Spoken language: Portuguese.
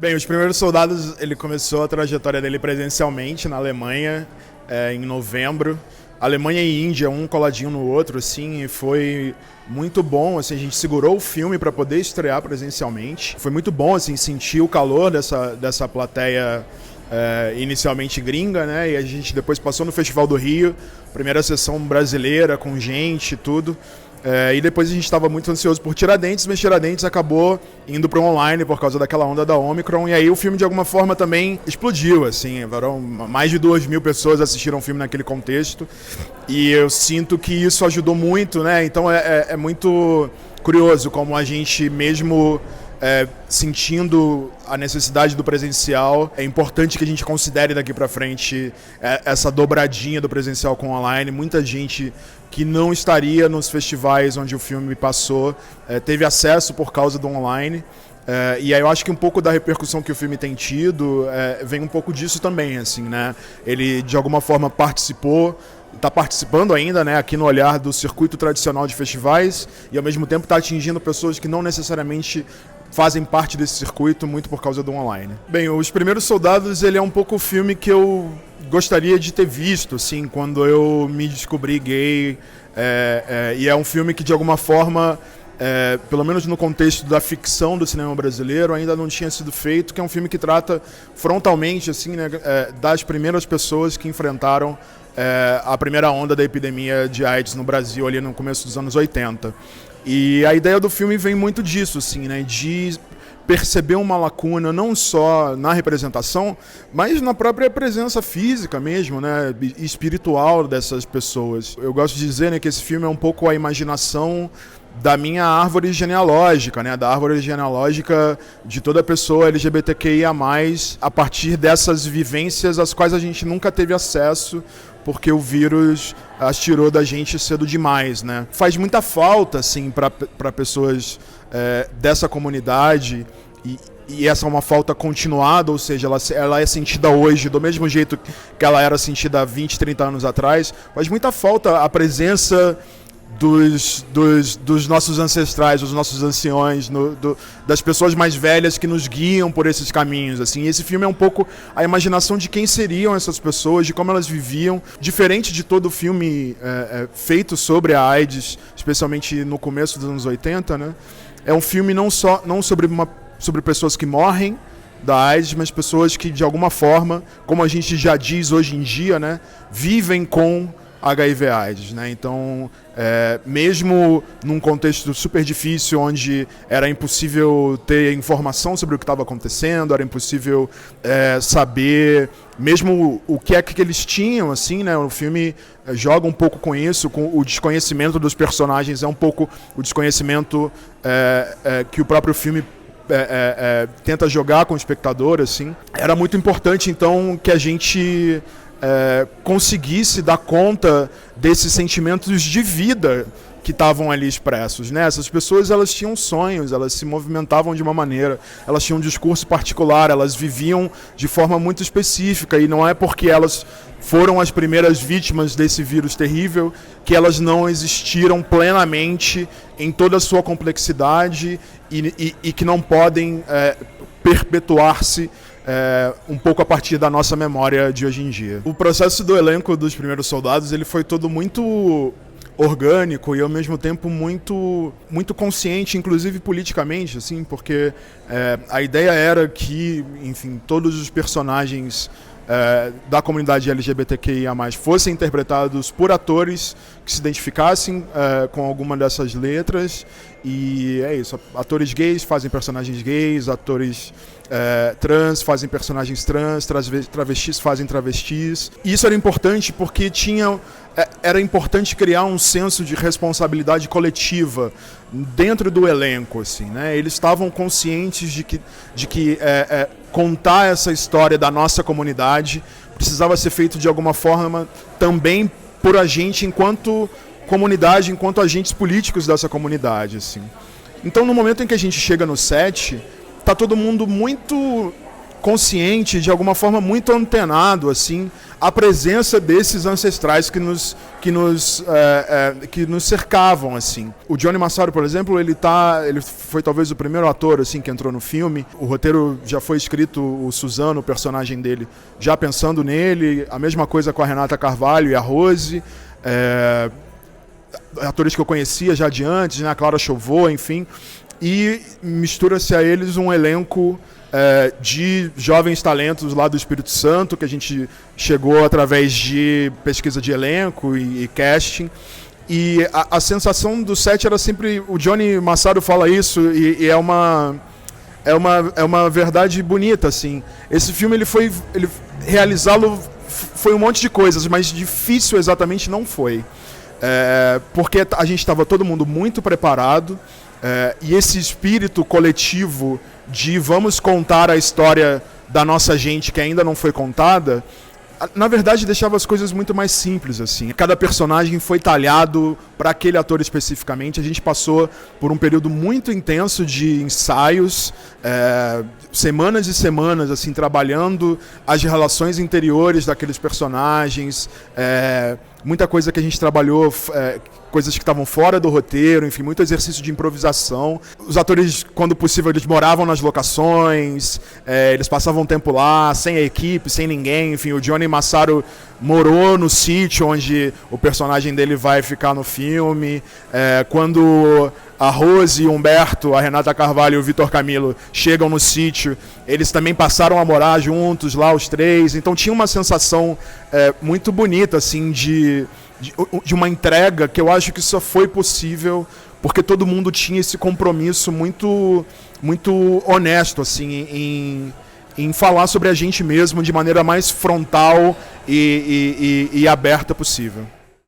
Bem, Os Primeiros Soldados, ele começou a trajetória dele presencialmente na Alemanha, em novembro. Alemanha e Índia, um coladinho no outro, assim, e foi muito bom, assim, a gente segurou o filme para poder estrear presencialmente. Foi muito bom, assim, sentir o calor dessa plateia inicialmente gringa, né, e a gente depois passou no Festival do Rio, primeira sessão brasileira, com gente e tudo. E depois a gente estava muito ansioso por Tiradentes, mas Tiradentes acabou indo para o online por causa daquela onda da Omicron, e aí o filme de alguma forma também explodiu, assim, mais de 2.000 pessoas assistiram o filme naquele contexto, e eu sinto que isso ajudou muito, né, então é muito curioso como a gente mesmo sentindo a necessidade do presencial, é importante que a gente considere daqui para frente essa dobradinha do presencial com o online. Muita gente que não estaria nos festivais onde o filme passou teve acesso por causa do online. E aí eu acho que um pouco da repercussão que o filme tem tido vem um pouco disso também, assim, né? Ele de alguma forma participou, está participando ainda, né, aqui no Olhar, do circuito tradicional de festivais, e ao mesmo tempo está atingindo pessoas que não necessariamente fazem parte desse circuito, muito por causa do online. Bem, Os Primeiros Soldados, ele é um pouco o filme que eu gostaria de ter visto, assim, quando eu me descobri gay, e é um filme que de alguma forma, pelo menos no contexto da ficção do cinema brasileiro, ainda não tinha sido feito, que é um filme que trata frontalmente, assim, né, das primeiras pessoas que enfrentaram a primeira onda da epidemia de AIDS no Brasil ali no começo dos anos 80. E a ideia do filme vem muito disso, assim, né, de perceber uma lacuna não só na representação, mas na própria presença física mesmo, né, espiritual dessas pessoas. Eu gosto de dizer, né, que esse filme é um pouco a imaginação da minha árvore genealógica, né, da árvore genealógica de toda pessoa LGBTQIA+, a partir dessas vivências às quais a gente nunca teve acesso, porque o vírus as tirou da gente cedo demais, né? Faz muita falta, assim, para pessoas dessa comunidade, e essa é uma falta continuada, ou seja, ela é sentida hoje do mesmo jeito que ela era sentida há 20, 30 anos atrás. Faz muita falta a presença dos nossos ancestrais, dos nossos anciões, das pessoas mais velhas que nos guiam por esses caminhos, assim. E esse filme é um pouco a imaginação de quem seriam essas pessoas, de como elas viviam, diferente de todo o filme feito sobre a AIDS, especialmente no começo dos anos 80, né? É um filme não sobre pessoas que morrem da AIDS, mas pessoas que de alguma forma, como a gente já diz hoje em dia, né, vivem com HIV/AIDS, né? Então, mesmo num contexto super difícil, onde era impossível ter informação sobre o que estava acontecendo, era impossível saber mesmo o que é que eles tinham, assim, né? O filme joga um pouco com isso, com o desconhecimento dos personagens, é um pouco o desconhecimento que o próprio filme tenta jogar com o espectador, assim. Era muito importante, então, que a gente conseguisse dar conta desses sentimentos de vida que estavam ali expressos, né? Essas pessoas, elas tinham sonhos, elas se movimentavam de uma maneira, elas tinham um discurso particular, elas viviam de forma muito específica, e não é porque elas foram as primeiras vítimas desse vírus terrível que elas não existiram plenamente em toda a sua complexidade e que não podem perpetuar-se um pouco a partir da nossa memória de hoje em dia. O processo do elenco dos Primeiros Soldados, ele foi todo muito orgânico e ao mesmo tempo muito consciente, inclusive politicamente, assim, porque a ideia era que, enfim, todos os personagens da comunidade LGBTQIA+, fossem interpretados por atores que se identificassem com alguma dessas letras, e é isso, atores gays fazem personagens gays, atores trans fazem personagens trans, travestis fazem travestis. E isso era importante porque era importante criar um senso de responsabilidade coletiva dentro do elenco, assim, né? Eles estavam conscientes de que contar essa história da nossa comunidade precisava ser feito de alguma forma também por a gente enquanto comunidade, enquanto agentes políticos dessa comunidade, assim. Então, no momento em que a gente chega no set, tá todo mundo muito consciente, de alguma forma muito antenado, assim, à presença desses ancestrais que nos cercavam, assim. O Johnny Massaro, por exemplo, ele foi talvez o primeiro ator, assim, que entrou no filme. O roteiro já foi escrito, o Suzano, o personagem dele, já pensando nele. A mesma coisa com a Renata Carvalho e a Rose. Atores que eu conhecia já de antes, né? A Clara Chauveau, enfim. E mistura-se a eles um elenco de jovens talentos lá do Espírito Santo, que a gente chegou através de pesquisa de elenco e casting. E a sensação do set era sempre... O Johnny Massaro fala isso e é uma verdade bonita, assim. Esse filme, realizá-lo foi um monte de coisas, mas difícil exatamente não foi. Porque a gente estava todo mundo muito preparado, e esse espírito coletivo de vamos contar a história da nossa gente que ainda não foi contada, na verdade deixava as coisas muito mais simples, assim. Cada personagem foi talhado para aquele ator especificamente. A gente passou por um período muito intenso de ensaios, semanas e semanas, assim, trabalhando as relações interiores daqueles personagens, muita coisa que a gente trabalhou, coisas que estavam fora do roteiro, enfim, muito exercício de improvisação. Os atores, quando possível, eles moravam nas locações, eles passavam tempo lá, sem a equipe, sem ninguém, enfim. O Johnny Massaro morou no sítio onde o personagem dele vai ficar no filme. Quando a Rose e o Humberto, a Renata Carvalho e o Vitor Camilo chegam no sítio, eles também passaram a morar juntos lá, os três. Então tinha uma sensação muito bonita, assim, de uma entrega que eu acho que só foi possível porque todo mundo tinha esse compromisso muito, muito honesto, assim, em falar sobre a gente mesmo de maneira mais frontal e aberta possível.